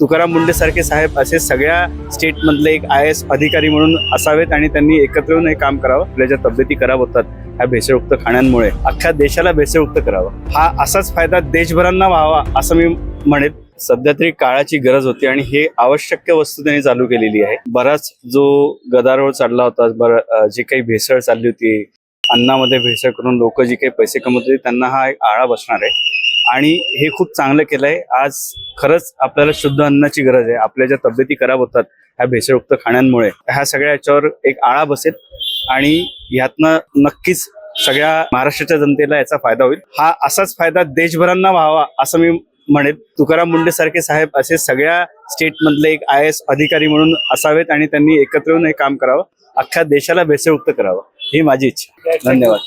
तुकाराम मुंडे सारखे साहेब असे सगळ्या स्टेट मधले एक IAS अधिकारी म्हणून असावेत आणि त्यांनी एकत्र येऊन हे काम करावं. आपल्या ज्या तब्येती खराब होतात ह्या भेसळयुक्त खाण्यांमुळे अख्ख्या देशाला भेसळयुक्त करावं. हा असाच फायदा देशभरांना व्हावा असं मी म्हणेन. सध्या तरी काळाची गरज होती आणि हे आवश्यक वस्तू त्यांनी चालू केलेली आहे. बराच जो गदारोळ चालला होता, जी काही भेसळ चालली होती, अन्नामध्ये भेसळ करून लोक जी काही पैसे कमवत होते त्यांना हा एक आळा बसणार आहे आणि हे खूप चांगलं केलंय. आज खरंच आपल्याला शुद्ध अन्नाची गरज आहे. आपल्या ज्या तब्येती खराब होतात ह्या भेसळयुक्त खाण्यांमुळे, ह्या सगळ्या याच्यावर एक आळा बसेल आणि ह्यातनं नक्कीच सगळ्या महाराष्ट्राच्या जनतेला याचा फायदा होईल. हा असाच फायदा देशभरांना व्हावा असं मी म्हणेन. तुकाराम मुंडे सारखे साहेब असे सगळ्या स्टेट मधले एक IAS अधिकारी म्हणून असावेत आणि त्यांनी एकत्र येऊन हे काम करावं. अख्ख्या देशाला भेसळयुक्त करावं ही माझी इच्छा. धन्यवाद.